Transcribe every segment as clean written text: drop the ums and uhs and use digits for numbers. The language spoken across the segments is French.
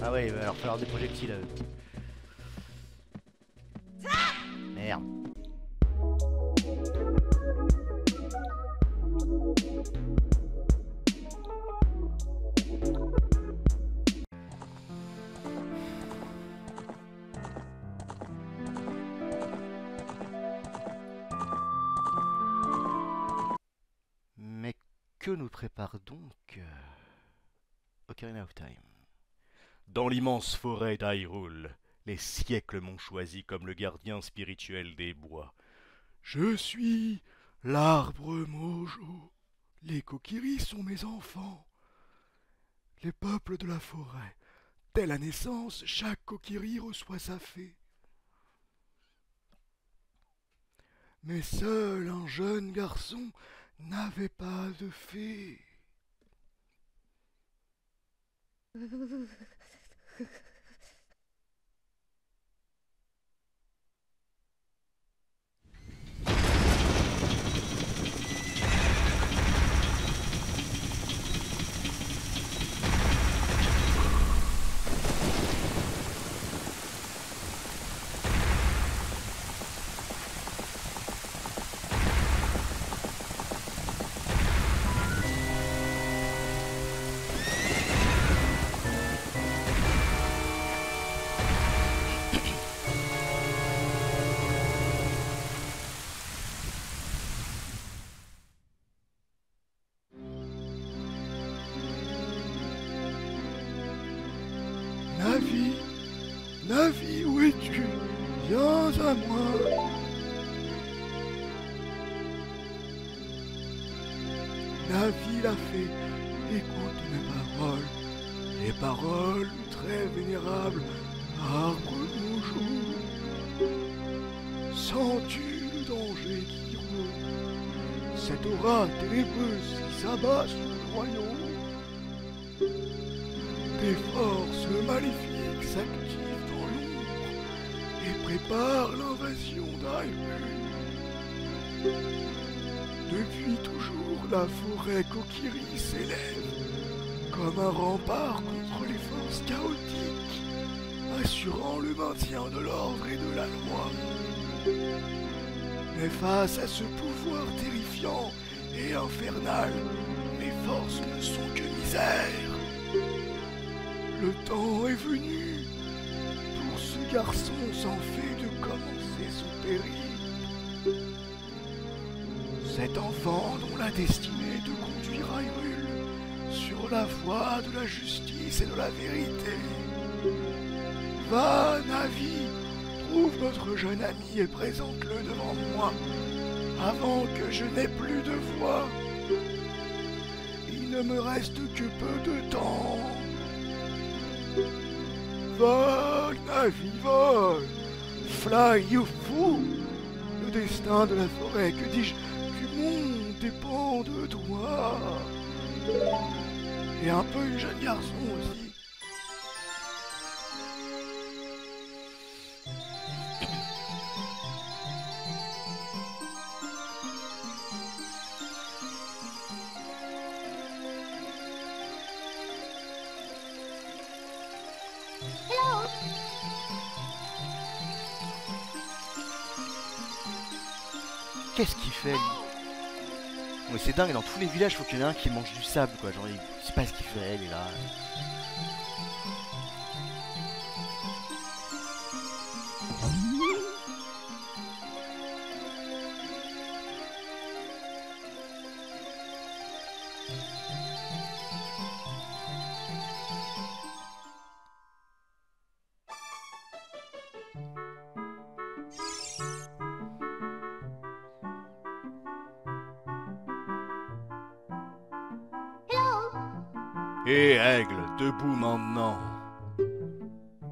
Ah ouais, il va leur falloir des projectiles à eux. Merde. Mais que nous prépare donc Ocarina of Time? Dans l'immense forêt d'Hyrule, les siècles m'ont choisi comme le gardien spirituel des bois. Je suis l'arbre Mojo. Les Kokiri sont mes enfants. Les peuples de la forêt. Dès la naissance, chaque Kokiri reçoit sa fée. Mais seul un jeune garçon n'avait pas de fée. Navi, Navi, où es-tu? Viens à moi. Navi la fée, écoute mes paroles. Les paroles du très vénérable arbre Mojo. Sens-tu le danger qui rôde? Cette aura ténébreuse qui s'abat sur le royaume. Des forces maléfiques s'activent dans l'ombre et préparent l'invasion d'Hyrule. Depuis toujours, la forêt Kokiri s'élève comme un rempart contre les forces chaotiques, assurant le maintien de l'ordre et de la loi. Mais face à ce pouvoir terrifiant et infernal, les forces ne sont que misère. Le temps est venu pour ce garçon sans fée de commencer son périple. Cet enfant dont la destinée est de conduire Hyrule sur la voie de la justice et de la vérité. Va, Navi, trouve notre jeune ami et présente-le devant moi, avant que je n'ai plus de voix. Il ne me reste que peu de temps. Vole, Navi, vole! Fly, you fool! Le destin de la forêt, que dis-je, du monde dépend de toi. Et un peu du jeune garçon aussi. Qu'est-ce qu'il fait lui? Ouais, c'est dingue, dans tous les villages, faut qu'il y en ait un qui mange du sable, quoi. Genre, il sait pas ce qu'il fait, il est là. Et aigle, debout maintenant.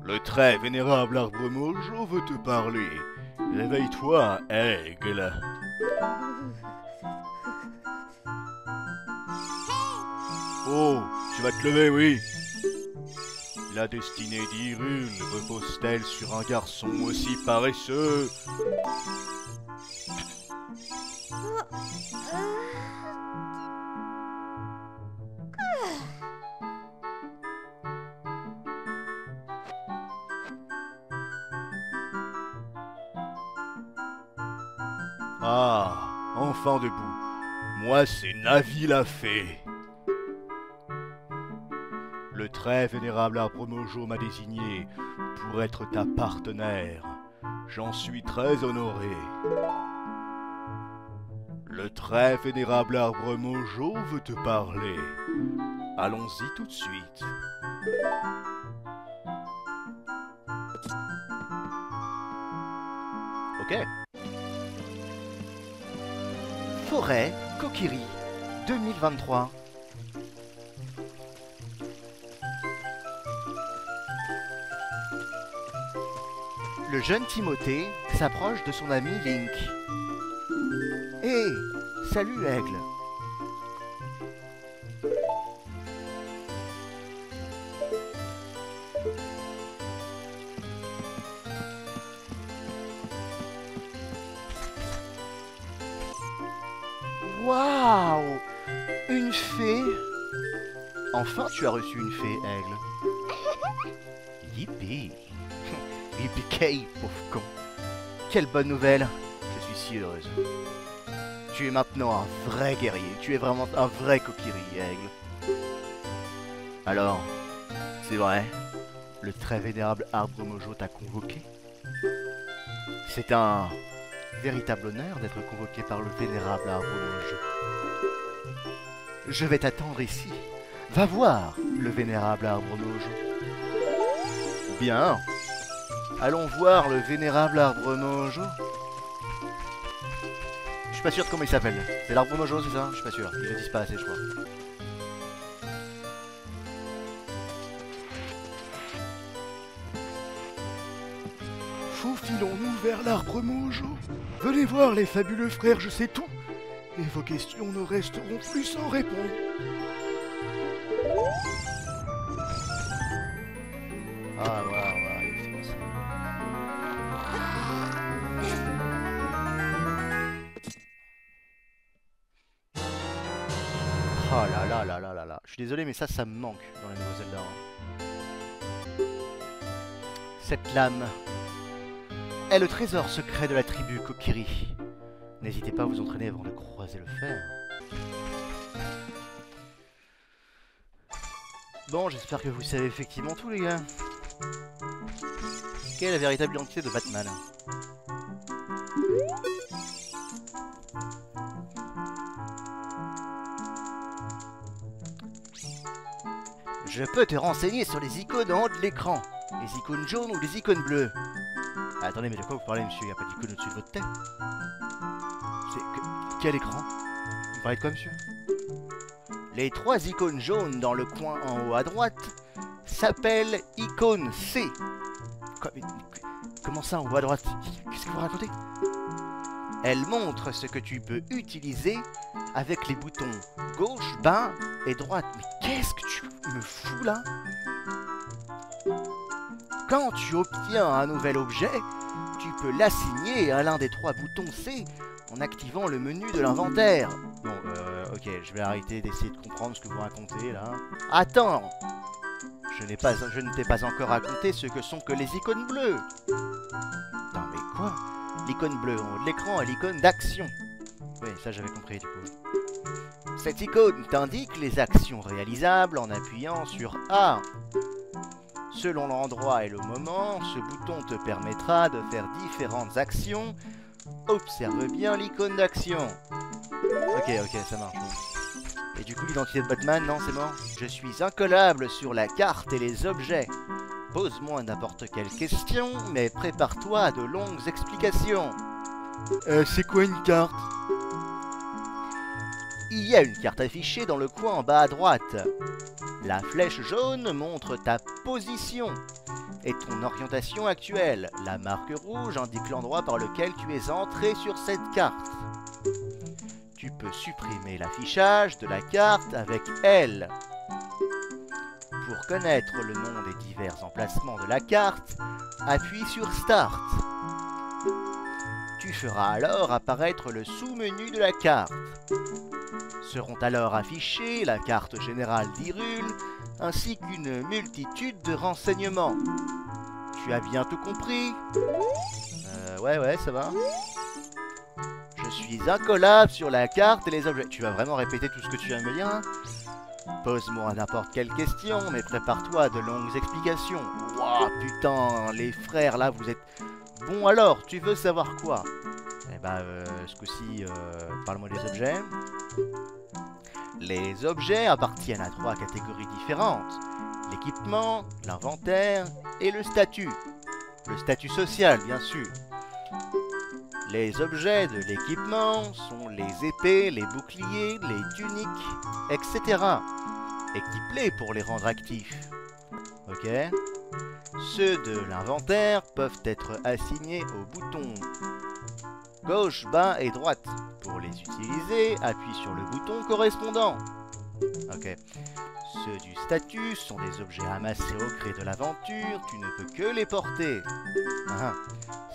Le très vénérable arbre Mojo veut te parler. Réveille-toi, aigle. Oh, tu vas te lever, oui. La destinée d'Hyrule repose-t-elle sur un garçon aussi paresseux? Ah, enfin debout. Moi, c'est Navi la fée. Le très vénérable arbre Mojo m'a désigné pour être ta partenaire. J'en suis très honoré. Le très vénérable arbre Mojo veut te parler. Allons-y tout de suite. Ok. Forêt Kokiri 2023. Le jeune Timothée s'approche de son ami Link. Hé, salut Aigle. Waouh, une fée. Enfin, tu as reçu une fée, Aigle. Yippee. Yippee, pauvre con. Quelle bonne nouvelle. Je suis si heureuse. Tu es maintenant un vrai guerrier. Tu es vraiment un vrai Kokiri, Aigle. Alors, c'est vrai, le très vénérable arbre Mojo t'a convoqué. C'est un véritable honneur d'être convoqué par le vénérable arbre Mojo. Je vais t'attendre ici. Va voir le vénérable arbre Mojo. Bien. Allons voir le vénérable arbre Mojo. Je suis pas sûr de comment il s'appelle. C'est l'arbre Mojo, c'est ça? Je suis pas sûr. Ils le disent pas assez, je crois. Faufilons-nous vers l'arbre Mojo. Venez voir les fabuleux frères, je sais tout. Et vos questions ne resteront plus sans réponse. Ah, ouais, c'est bon ça. Oh là là là là là là. Je suis désolé, mais ça me manque dans les nouveaux Zelda. Cette lame est le trésor secret de la tribu Kokiri. N'hésitez pas à vous entraîner avant de croiser le fer. Bon, j'espère que vous savez effectivement tout, les gars. Quelle est la véritable identité de Batman? Je peux te renseigner sur les icônes en haut de l'écran. Les icônes jaunes ou les icônes bleues. Ah, attendez, mais de quoi vous parlez, monsieur? Il n'y a pas d'icône au-dessus de votre tête. C'est... Quel écran? Vous parlez de quoi, monsieur? Les 3 icônes jaunes dans le coin en haut à droite s'appellent icône C. Quoi, mais, comment ça en haut à droite? Qu'est-ce que vous racontez? Elle montre ce que tu peux utiliser avec les boutons gauche, bas et droite. Mais qu'est-ce que tu me fous là? Quand tu obtiens un nouvel objet, tu peux l'assigner à l'un des 3 boutons C en activant le menu de l'inventaire. Bon, ok, je vais arrêter d'essayer de comprendre ce que vous racontez là. Attends! Je ne t'ai pas encore raconté ce que sont que les icônes bleues. Non mais quoi? L'icône bleue en haut de l'écran est l'icône d'action. Oui, ça j'avais compris du coup. Cette icône t'indique les actions réalisables en appuyant sur A. Selon l'endroit et le moment, ce bouton te permettra de faire différentes actions. Observe bien l'icône d'action. Ok, ça marche. Et du coup, l'identité de Batman, non, c'est mort. Je suis incollable sur la carte et les objets. Pose-moi n'importe quelle question, mais prépare-toi à de longues explications. C'est quoi une carte? Il y a une carte affichée dans le coin en bas à droite. La flèche jaune montre ta position et ton orientation actuelle. La marque rouge indique l'endroit par lequel tu es entré sur cette carte. Tu peux supprimer l'affichage de la carte avec L. Pour connaître le nom des divers emplacements de la carte, appuie sur Start. Tu feras alors apparaître le sous-menu de la carte. Seront alors affichées la carte générale d'Hyrule ainsi qu'une multitude de renseignements. Tu as bien tout compris? Ouais, ça va. Je suis incollable sur la carte et les objets. Tu vas vraiment répéter tout ce que tu viens de me dire, hein? Pose-moi n'importe quelle question, mais prépare-toi à de longues explications. Ouah, putain, les frères, là, vous êtes... Bon alors, tu veux savoir quoi? Eh bah, ce coup-ci, parle-moi des objets. Les objets appartiennent à 3 catégories différentes. L'équipement, l'inventaire et le statut. Le statut social, bien sûr. Les objets de l'équipement sont les épées, les boucliers, les tuniques, etc. Équipe-les pour les rendre actifs. Ok? Ceux de l'inventaire peuvent être assignés aux boutons gauche, bas et droite. Pour les utiliser, appuie sur le bouton correspondant. Ok. Ceux du statut sont des objets amassés au gré de l'aventure, tu ne peux que les porter. Ah.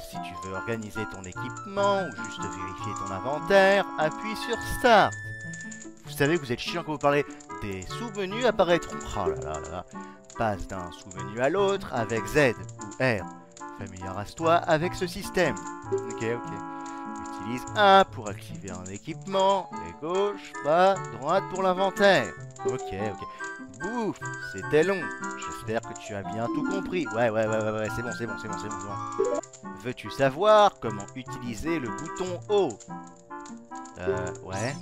Si tu veux organiser ton équipement ou juste vérifier ton inventaire, appuie sur Start. Vous savez que vous êtes chiant quand vous parlez. Des sous-menus apparaîtront. Oh là là là là. Passe d'un sous-menu à l'autre avec Z ou R. Familiarise-toi avec ce système. Ok, ok. Utilise 1 pour activer un équipement, et gauche, bas, droite pour l'inventaire. Ok, ok. Bouf, c'était long. J'espère que tu as bien tout compris. Ouais, c'est bon. Veux-tu savoir comment utiliser le bouton O? Ouais.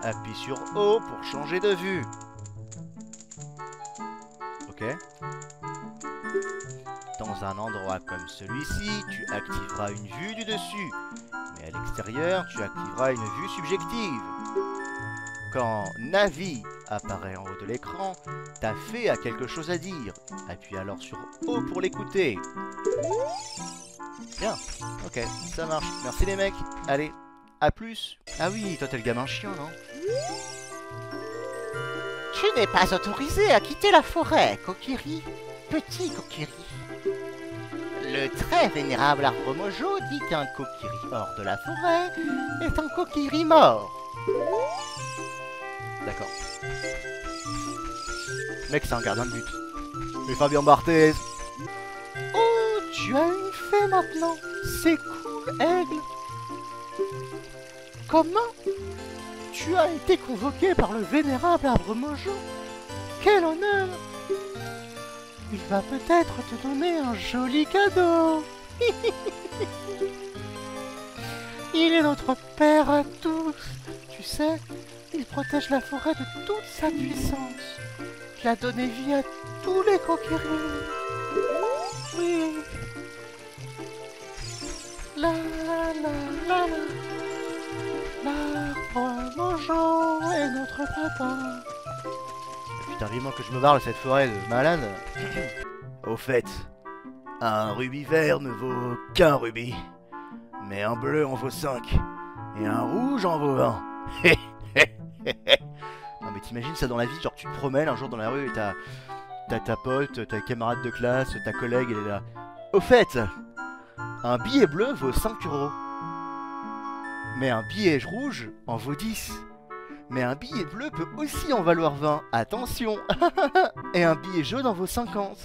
Appuie sur O pour changer de vue. Ok. Dans un endroit comme celui-ci, tu activeras une vue du dessus. Mais à l'extérieur, tu activeras une vue subjective. Quand Navi apparaît en haut de l'écran, ta fée a quelque chose à dire. Appuie alors sur O pour l'écouter. Bien, ok, ça marche. Merci les mecs. Allez, à plus. Ah oui, toi t'es le gamin chiant, non? Tu n'es pas autorisé à quitter la forêt, Kokiri. Petit Kokiri. Le très vénérable arbre Mojo dit qu'un Kokiri hors de la forêt est un Kokiri mort. D'accord. Mec, c'est un gardien de but. Mais Fabien Barthez. Oh, tu as une fée maintenant. C'est cool, Aigle. Comment? Tu as été convoqué par le vénérable arbre Mojo. Quel honneur! Il va peut-être te donner un joli cadeau. Il est notre père à tous. Tu sais, il protège la forêt de toute sa puissance. Il a donné vie à tous les Kokiri. Oui. La la la la. L'arbre Mojo est notre papa. Putain, vivement que je me barre de cette forêt de malade. Au fait, un rubis vert ne vaut qu'un rubis. Mais un bleu en vaut 5. Et un rouge en vaut 20. Non mais t'imagines ça dans la vie, genre tu te promènes un jour dans la rue et t'as ta pote, ta camarade de classe, ta collègue, elle est là. Au fait, un billet bleu vaut 5 €. Mais un billet rouge en vaut 10. Mais un billet bleu peut aussi en valoir 20. Attention. Et un billet jaune en vaut 50.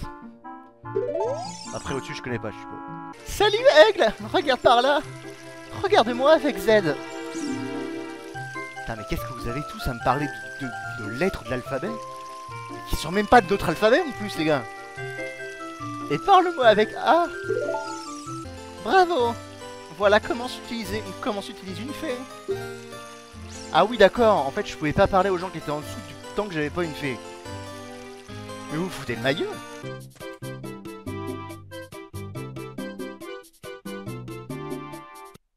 Après au-dessus je connais pas, je suppose. Salut Aigle, regarde par là. Regarde-moi avec Z. Putain mais qu'est-ce que vous avez tous à me parler de lettres de l'alphabet qui sont même pas d'autres alphabets en plus les gars. Et parle-moi avec A. Bravo. Voilà comment s'utilise une fée. Ah oui d'accord, en fait je pouvais pas parler aux gens qui étaient en dessous du temps que j'avais pas une fée. Mais vous vous foutez de ma gueule.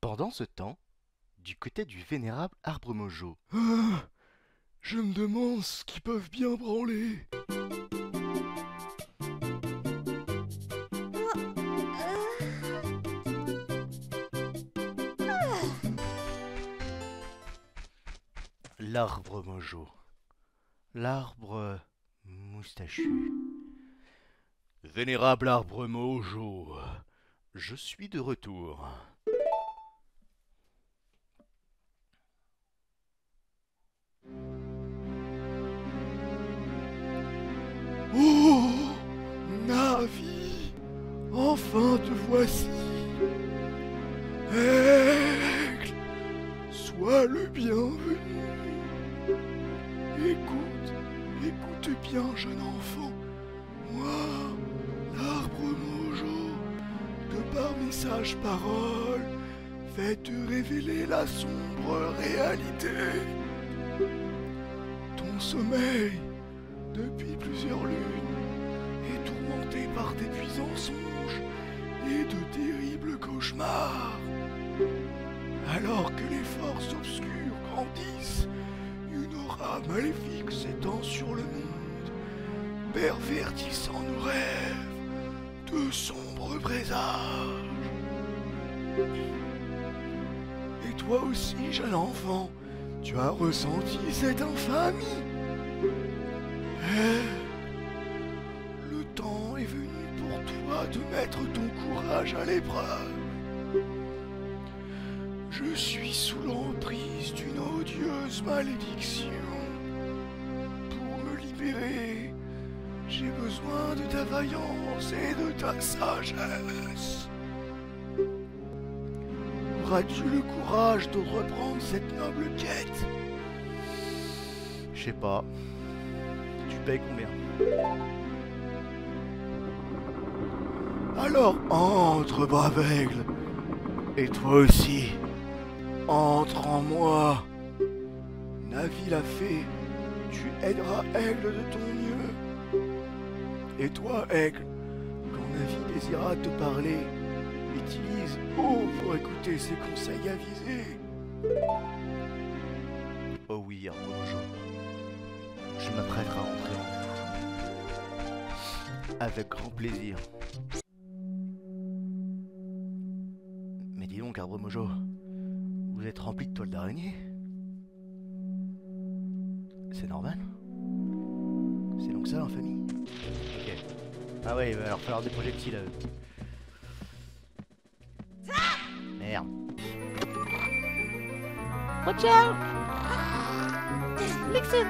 Pendant ce temps, du côté du vénérable arbre Mojo. Ah, je me demande ce qu'ils peuvent bien branler. L'arbre Mojo. L'arbre moustachu. Vénérable arbre Mojo, je suis de retour. Oh, Navi, enfin te voici. Aigle, jeune enfant, moi, l'arbre Mojo, de par mes sages paroles, vais te révéler la sombre réalité. Ton sommeil, depuis plusieurs lunes, est tourmenté par d'épuisants songes et de terribles cauchemars. Alors que les forces obscures grandissent, une aura maléfique s'étend sur le monde, pervertissant nos rêves de sombres présages. Et toi aussi, jeune enfant, tu as ressenti cette infamie. Le temps est venu pour toi de mettre ton courage à l'épreuve. Je suis sous l'emprise d'une odieuse malédiction. Pour me libérer, j'ai besoin de ta vaillance et de ta sagesse. Auras-tu le courage de reprendre cette noble quête? Je sais pas. Tu payes combien? Alors entre, brave aigle. Et toi aussi, entre en moi. Navi l'a fait, tu aideras Aigle de ton mieux. Et toi, Aigle, quand Navi désira te parler, utilise O pour écouter ses conseils avisés. Oh oui, Arbre Mojo. Je m'apprêterai à entrer en vous. Avec grand plaisir. Mais dis donc, Arbre Mojo, vous êtes rempli de toiles d'araignée? C'est normal? C'est donc ça en famille? Ok. Ah ouais, il va leur falloir des projectiles. Merde. Watch out! Listen!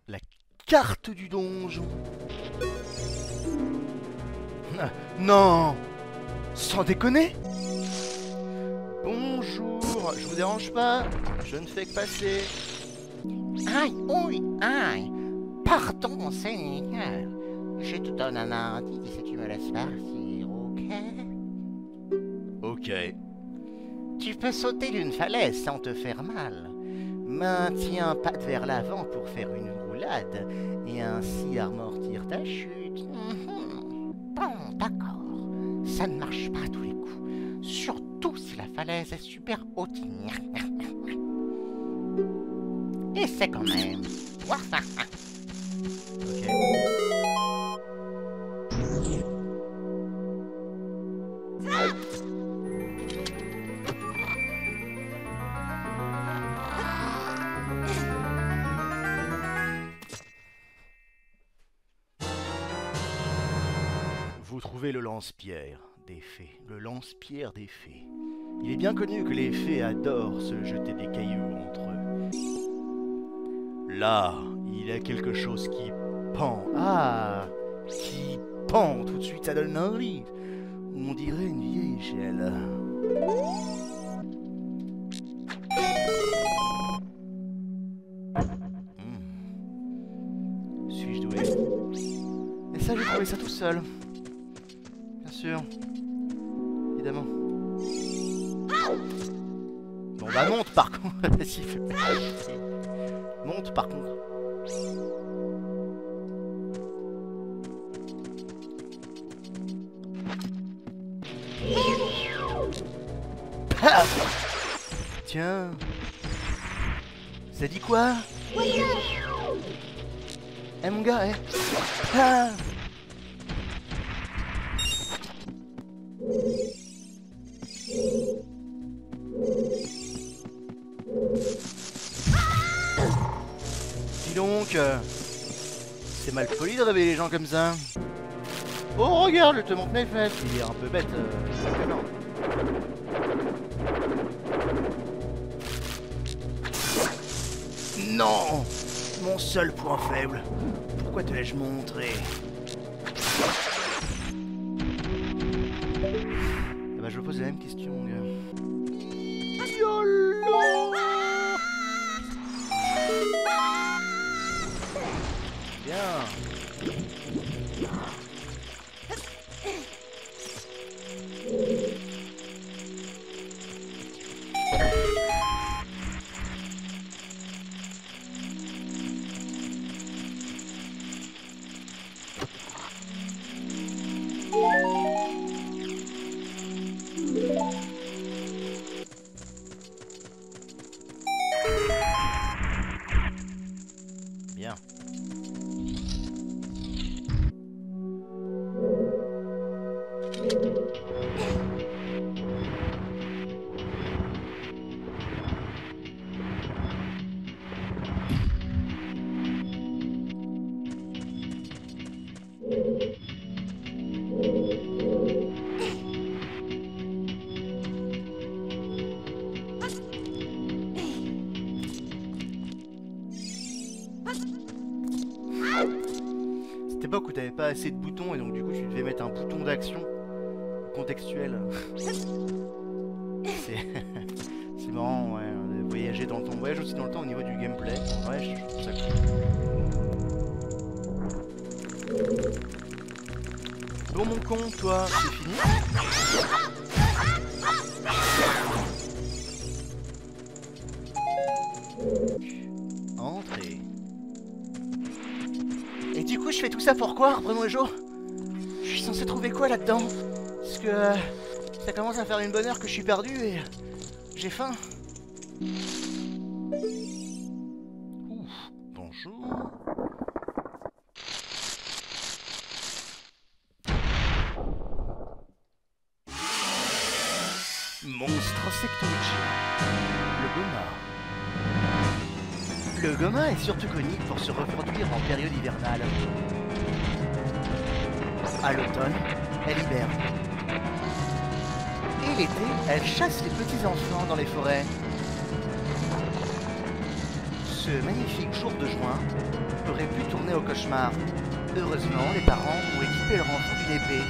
La carte du donjon. Ah, non! Sans déconner? Bonjour, je vous dérange pas? Je ne fais que passer. Aïe, oui, aïe! Pardon, Seigneur! Je te donne un indice et tu me laisses partir, ok? Ok. Tu peux sauter d'une falaise sans te faire mal. Maintiens patte vers l'avant pour faire une roulade et ainsi amortir ta chute. Bon, d'accord. Ça ne marche pas à tous les coups. Surtout si la falaise est super haute. Essaie quand même. Ok. Vous trouvez le lance-pierre des fées. Le lance-pierre des fées. Il est bien connu que les fées adorent se jeter des cailloux entre eux. Là, il y a quelque chose qui pend. Ah, qui pend. Tout de suite, ça donne envie. On dirait une vieille échelle. Suis-je doué? Et ça, j'ai trouvé ça tout seul. Bien sûr. Évidemment. Bon bah monte par contre. S'il fait pas. Monte par contre. Paf. Tiens. Ça dit quoi? Eh mon gars, eh. Ah. Dis donc, c'est mal poli de réveiller les gens comme ça. Oh regarde, je te montre mes fesses. Il est un peu bête, non. Non, mon seul point faible. Pourquoi te l'ai-je montré? Eh ben, je me pose la même question, mon gars. YOLO! bien. Cette époque où t'avais pas assez de boutons et donc du coup tu devais mettre un bouton d'action contextuel. C'est marrant, ouais, de voyager dans le temps. On voyage aussi dans le temps au niveau du gameplay. En vrai, je trouve ça cool. Bon mon con, toi, c'est fini. Entrez. Et du coup, je fais tout ça pour quoi, Remojo? Je suis censé trouver quoi là-dedans? Parce que ça commence à faire une bonne heure que je suis perdu et j'ai faim. Ouf, bonjour. Monstre Sectoichi. Le goma est surtout connu pour se reproduire en période hivernale. À l'automne, elle hiberne. Et l'été, elle chasse les petits enfants dans les forêts. Ce magnifique jour de juin aurait pu tourner au cauchemar. Heureusement, les parents ont équipé leur enfant d'une épée.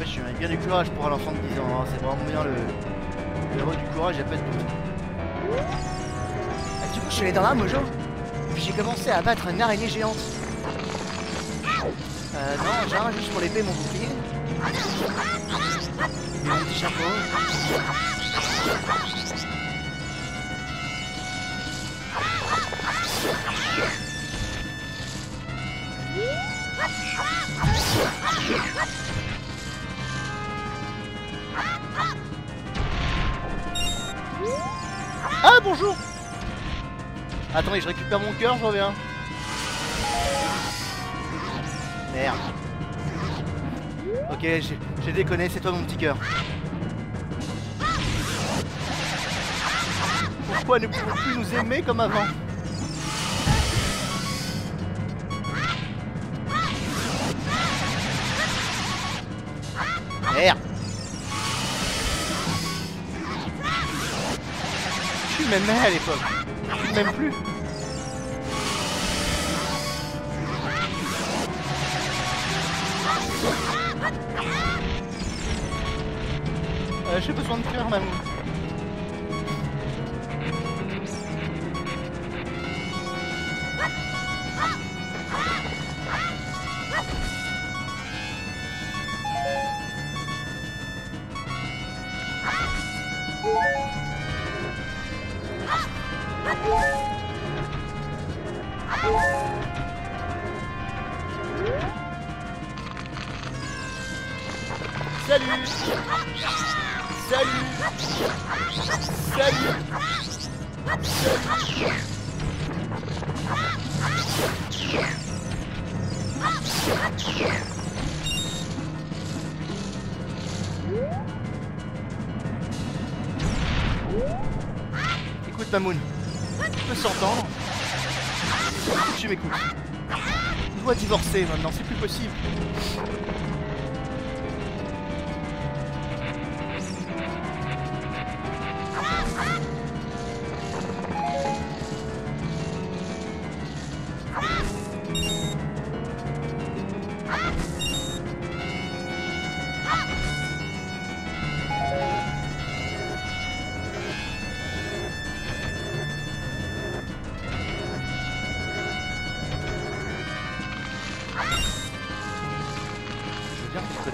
Je mets bien du courage pour un enfant de 10 ans, hein. C'est vraiment bien le héros du courage, il n'y a pas de doute. Ah, du coup, je suis allé dans la Mojo, puis j'ai commencé à abattre une araignée géante. Non, j'ai rien juste pour l'épée, mon bouclier. Et mon petit chapeau. Ah, bonjour! Attendez, je récupère mon cœur, je reviens. Merde. Ok, j'ai déconné, c'est toi mon petit cœur. Pourquoi ne pouvons plus nous aimer comme avant? Merde. Tu m'aimais à l'époque. Tu m'aimes plus. J'ai besoin de cœur, maman. Salut. Salut. Salut. Écoute Mamoun, tu peux s'entendre. Tu m'écoutes. On doit divorcer maintenant, c'est plus possible.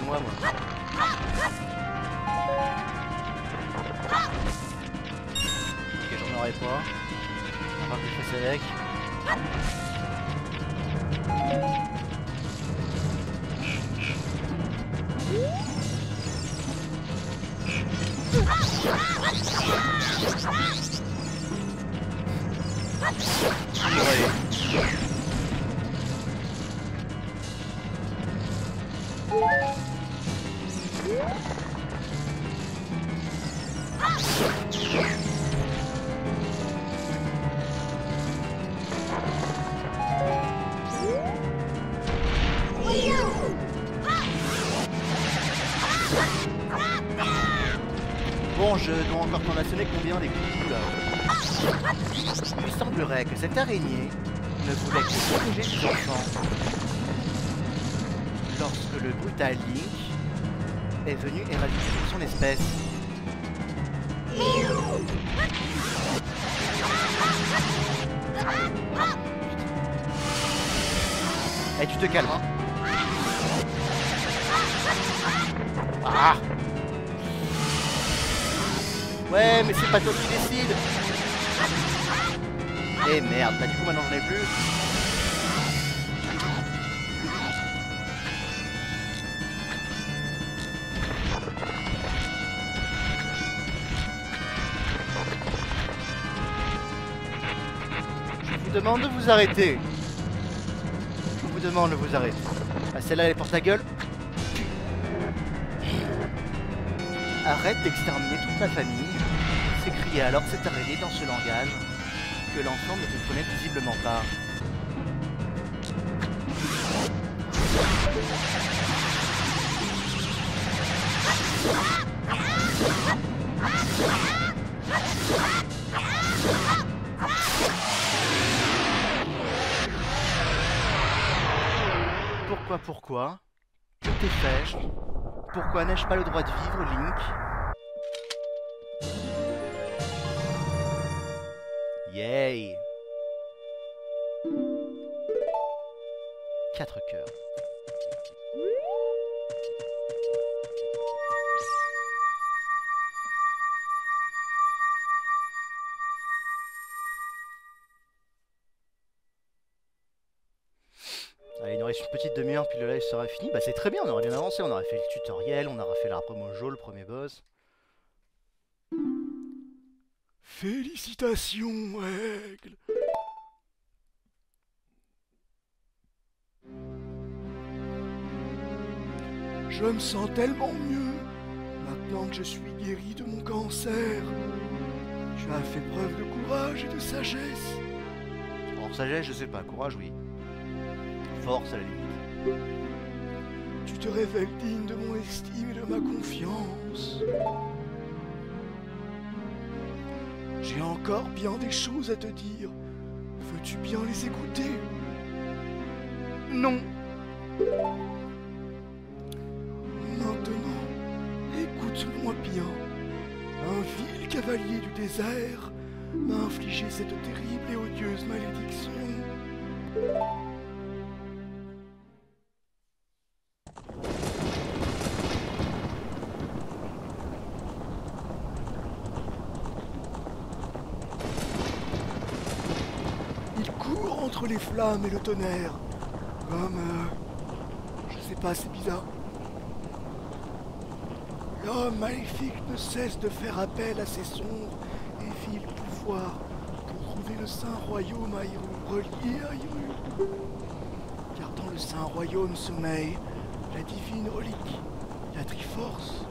moi, moi. Ok, j'en aurais pas. On va voir que je fasse avec. Ouais. Bon, je dois encore t'en assumer combien des coups là. Il semblerait que cette araignée ne voulait que protéger ses enfants lorsque le brutal Link est venu éradiquer son espèce. Eh, tu te calmes, hein. Ah! Ouais, mais c'est pas toi qui décide. Eh merde, bah du coup maintenant j'en ai plus. Je vous demande de vous arrêter. Je vous demande de vous arrêter. Ah, celle-là elle est pour ta gueule. Arrête d'exterminer toute ma famille. S'écria alors cette araignée dans ce langage que l'enfant ne comprenait visiblement pas. Pourquoi? Que t'ai fait-je? Pourquoi n'ai-je pas le droit de vivre, Link? Yay! 4 cœurs. Allez, il nous reste une petite demi-heure puis le live sera fini. Bah c'est très bien, on aurait bien avancé, on aurait fait le tutoriel, on aura fait l'arbre mojo, le premier boss. Félicitations, Aigle. Je me sens tellement mieux maintenant que je suis guéri de mon cancer. Tu as fait preuve de courage et de sagesse. En sagesse, je sais pas, courage, oui. Force à la limite. Tu te révèles digne de mon estime et de ma confiance. J'ai encore bien des choses à te dire. Veux-tu bien les écouter? Non. Maintenant, écoute-moi bien. Un vil cavalier du désert m'a infligé cette terrible et odieuse malédiction. Il court entre les flammes et le tonnerre. Comme... je sais pas, c'est bizarre. L'homme maléfique ne cesse de faire appel à ses sombres et vils pouvoirs pour trouver le Saint Royaume à Hyrule, relié à Hyrule. Car dans le Saint Royaume sommeille la divine relique, la Triforce,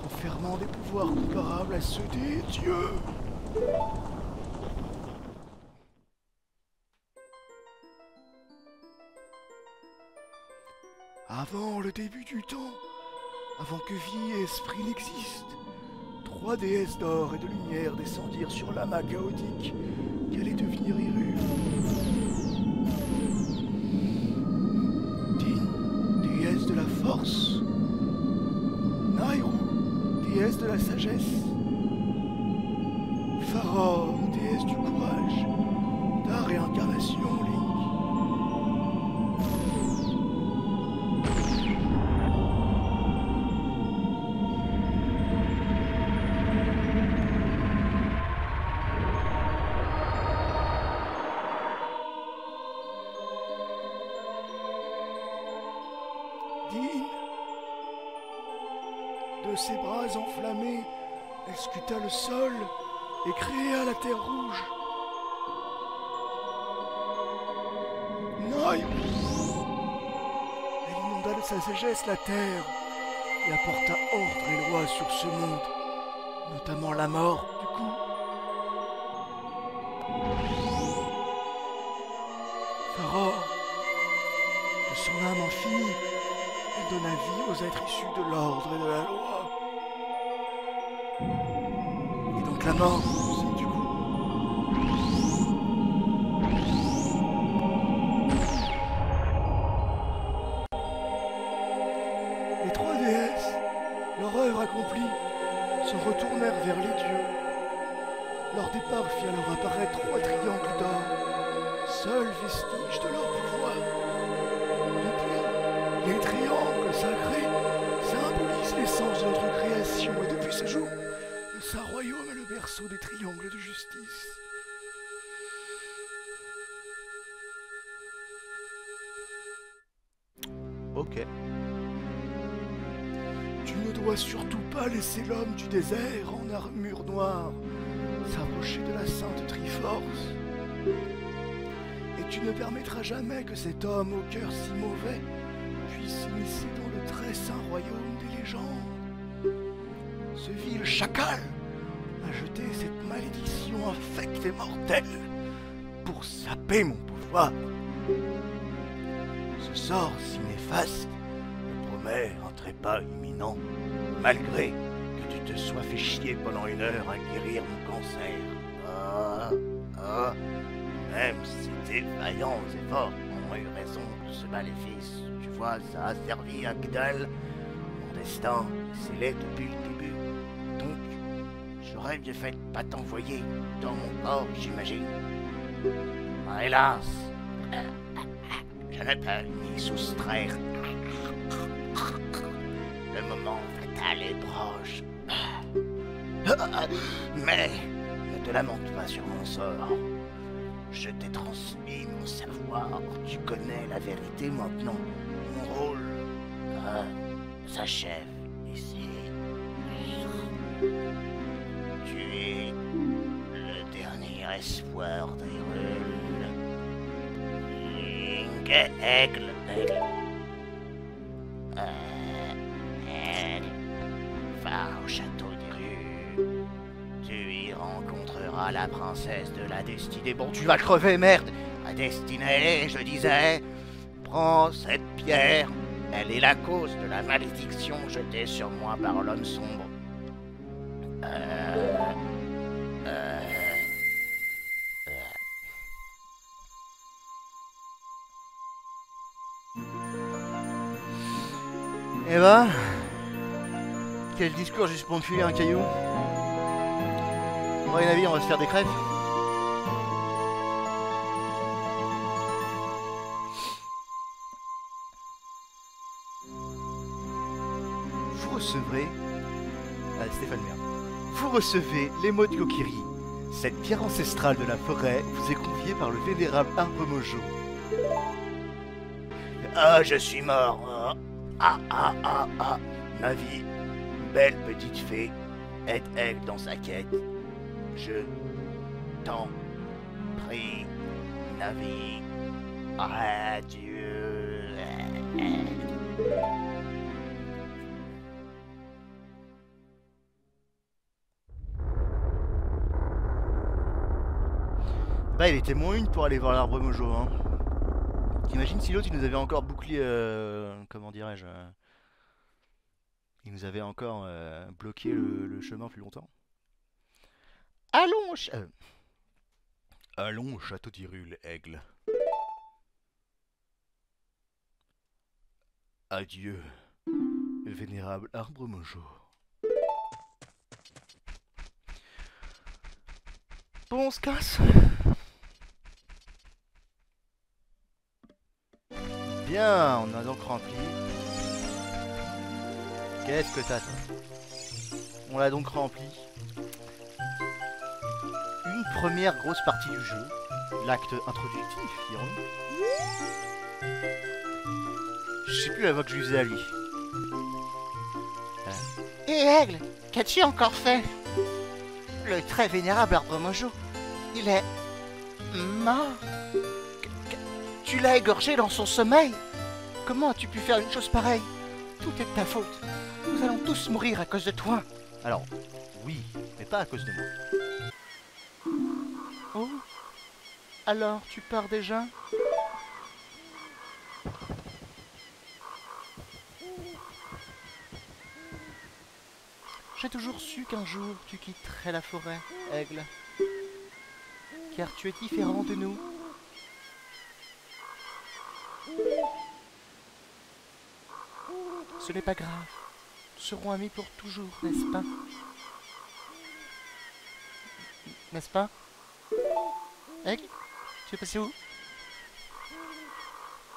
renfermant des pouvoirs comparables à ceux des dieux. Avant le début du temps, avant que vie et esprit n'existent, 3 déesses d'or et de lumière descendirent sur l'amas chaotique qui allait devenir Hyrule. Din, déesse de la force. Nayru, déesse de la sagesse. Faror, déesse du courage. Ta réincarnation, Link. de ses bras enflammés, elle scuta le sol et créa la terre rouge. Naïm! Elle inonda de sa sagesse la terre et apporta ordre et loi sur ce monde, notamment la mort, du coup. Pharaon, de son âme infinie, elle donna vie aux êtres issus de l'ordre et de la loi. Et donc la mort, c'est du coup. Les trois déesses, leur œuvre accomplie, se retournèrent vers les dieux. Leur départ fit alors apparaître 3 triangles d'or, seul vestige de leur pouvoir. Depuis, les triangles sacrés symbolisent l'essence de notre création, et depuis ce jour, le Saint Royaume est le berceau des triangles de justice. Ok. Tu ne dois surtout pas laisser l'homme du désert en armure noire s'approcher de la Sainte Triforce. Et tu ne permettras jamais que cet homme au cœur si mauvais puisse s'immiscer dans le très saint royaume des légendes. Ce vil chacal a jeté cette malédiction infecte et mortelle pour saper mon pouvoir. Ce sort si néfaste me promet un trépas imminent, malgré que tu te sois fait chier pendant 1 heure à guérir mon cancer. Même si tes vaillants efforts ont eu raison de ce maléfice, tu vois, ça a servi à que dalle. Mon destin, c'est laid depuis le début. Donc, j'aurais bien fait de pas t'envoyer dans mon corps, j'imagine. Hélas, je ne peux m'y soustraire. Le moment fatal est proche. Mais ne te lamente pas sur mon sort. Je t'ai transmis mon savoir. Tu connais la vérité maintenant. Mon rôle s'achève ici. Tu es le dernier espoir d'Hyrule. Aigle. Va au château d'Hyrule. Tu y rencontreras la princesse de la destinée. Bon, tu vas crever, merde. La destinée, je disais. Prends cette pierre. Elle est la cause de la malédiction jetée sur moi par l'homme sombre. Eh ben, quel discours juste pour me filer un caillou. À mon avis, on va se faire des crêpes. Vous recevrez... Stéphane Merde. Vous recevez les mots de Kokiri. Cette pierre ancestrale de la forêt vous est confiée par le vénérable Arbre Mojo. Ah, je suis mort. Navi, belle petite fée, aide-elle dans sa quête. Je t'en prie, Navi. Adieu. Bah, il était moins une pour aller voir l'arbre Mojo, hein. T'imagines si l'autre il nous avait encore bouclé, comment dirais-je, il nous avait encore bloqué le chemin plus longtemps. Allons au château d'Hyrule, Aigle. Adieu, vénérable Arbre Mojo. Bon, on se casse. Bien, on a donc rempli. Qu'est-ce que t'as, toi? On l'a donc rempli. Une première grosse partie du jeu. L'acte introductif, dirons-nous. Je sais plus la voix que je lui faisais à lui. Et Aigle, qu'as-tu encore fait? Le très vénérable arbre mojo, il est mort. Tu l'as égorgé dans son sommeil? Comment as-tu pu faire une chose pareille? Tout est de ta faute. Nous allons tous mourir à cause de toi. Alors, oui, mais pas à cause de moi. Oh, alors tu pars déjà? J'ai toujours su qu'un jour tu quitterais la forêt, Aigle. Car tu es différent de nous. Ce n'est pas grave. Nous serons amis pour toujours, n'est-ce pas? N'est-ce pas? Aigle, tu es passé où?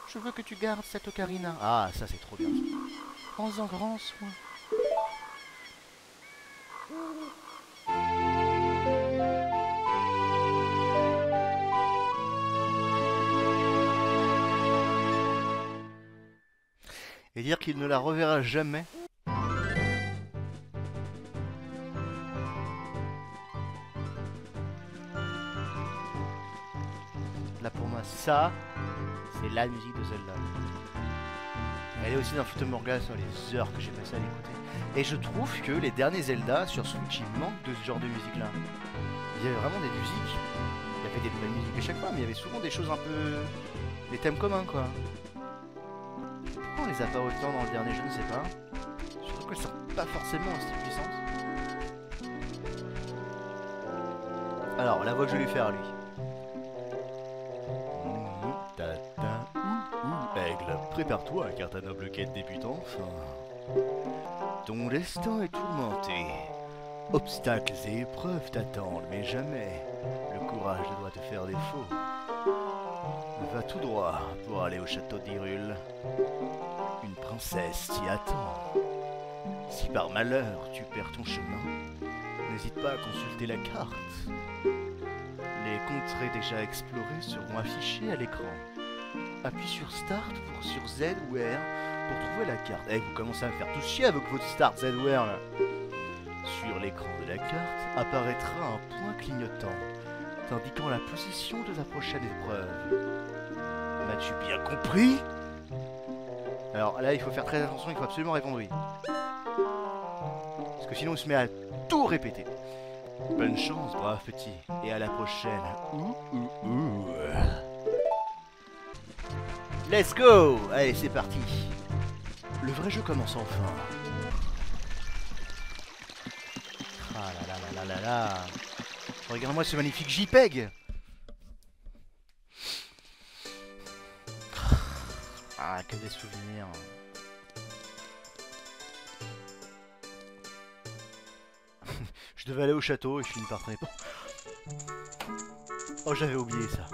Je veux que tu gardes cette ocarina. Ah, ça c'est trop bien. Prends-en grand soin. Et dire qu'il ne la reverra jamais. Là pour moi, ça, c'est la musique de Zelda. Elle est aussi dans Phantom sur les heures que j'ai passé à l'écouter. Et je trouve que les derniers Zelda sur Switch, ils manquent de ce genre de musique là. Il y avait vraiment des musiques. Il y avait des nouvelles musiques à chaque fois, mais il y avait souvent des choses un peu... des thèmes communs quoi. Pourquoi on les a pas autant dans le dernier jeu, je ne sais pas. Surtout qu'elles sortent pas forcément aussi puissantes. Alors, la voix que je vais lui faire à lui. Aigle, prépare-toi car ta noble quête débute enfin. Ton destin est tourmenté. Obstacles et épreuves t'attendent, mais jamais le courage ne doit te faire défaut. Va tout droit pour aller au château d'Hyrule. Une princesse t'y attend. Si par malheur tu perds ton chemin, n'hésite pas à consulter la carte. Les contrées déjà explorées seront affichées à l'écran. Appuie sur Start pour sur Z ou R pour trouver la carte. Eh, vous commencez à me faire tous chier avec votre Start Z ou R là. Sur l'écran de la carte apparaîtra un point clignotant, t'indiquant la position de ta prochaine épreuve. M'as-tu bien compris? Alors là, il faut faire très attention, il faut absolument répondre oui. Parce que sinon, on se met à tout répéter. Bonne chance, brave petit, et à la prochaine. Let's go! Allez, c'est parti. Le vrai jeu commence enfin. Ah là là là là là là. Regarde-moi ce magnifique JPEG. Ah, que des souvenirs. Je devais aller au château et je finis par traîner. Oh, j'avais oublié ça.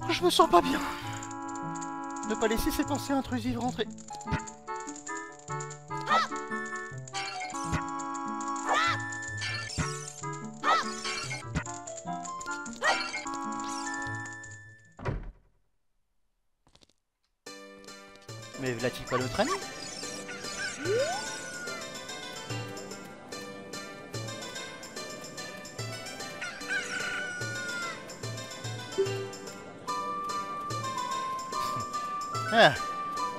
Je me sens pas bien. Ne pas laisser ces pensées intrusives rentrer. Mais l'a-t-il pas notre ami? Ah,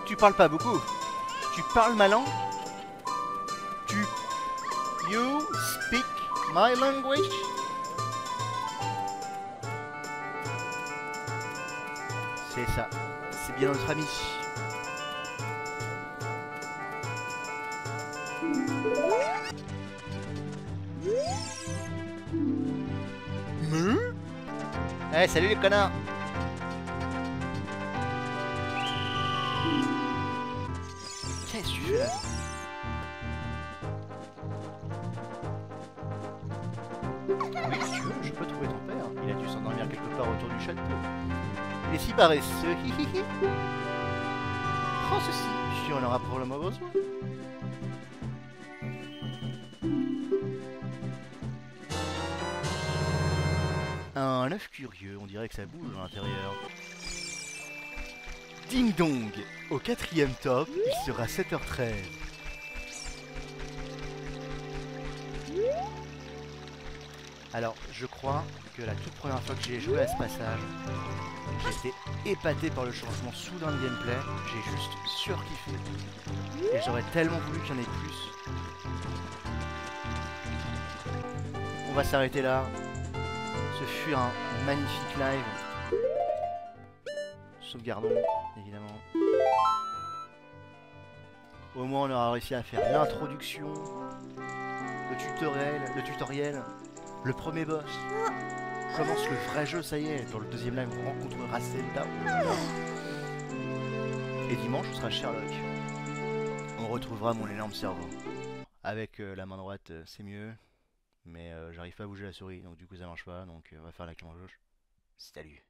tu parles pas beaucoup. Tu parles ma langue? You speak my language? C'est ça. C'est bien notre ami. Eh, salut les connards! Qu'est-ce que tu fais là? Oui, si tu veux, je peux trouver ton père. Il a dû s'endormir quelque part autour du château. Il est si paresseux, hihihi. Prends ceci, tu en auras probablement besoin. Un œuf curieux, on dirait que ça bouge à l'intérieur. Ding dong. Au 4e top, il sera 7h13. Alors, je crois que la toute première fois que j'ai joué à ce passage, j'étais épaté par le changement soudain de gameplay. J'ai juste surkiffé. Et j'aurais tellement voulu qu'il y en ait plus. On va s'arrêter là. Ce fut un magnifique live. Sauvegardons, évidemment. Au moins on aura réussi à faire l'introduction, le tutoriel, le premier boss. Commence le vrai jeu, ça y est. Dans le deuxième live, on rencontrera Zelda. Et dimanche, ce sera Sherlock. On retrouvera mon énorme cerveau. Avec la main droite, c'est mieux. Mais j'arrive pas à bouger la souris, donc du coup ça marche pas. Donc on va faire la clé en gauche. Salut.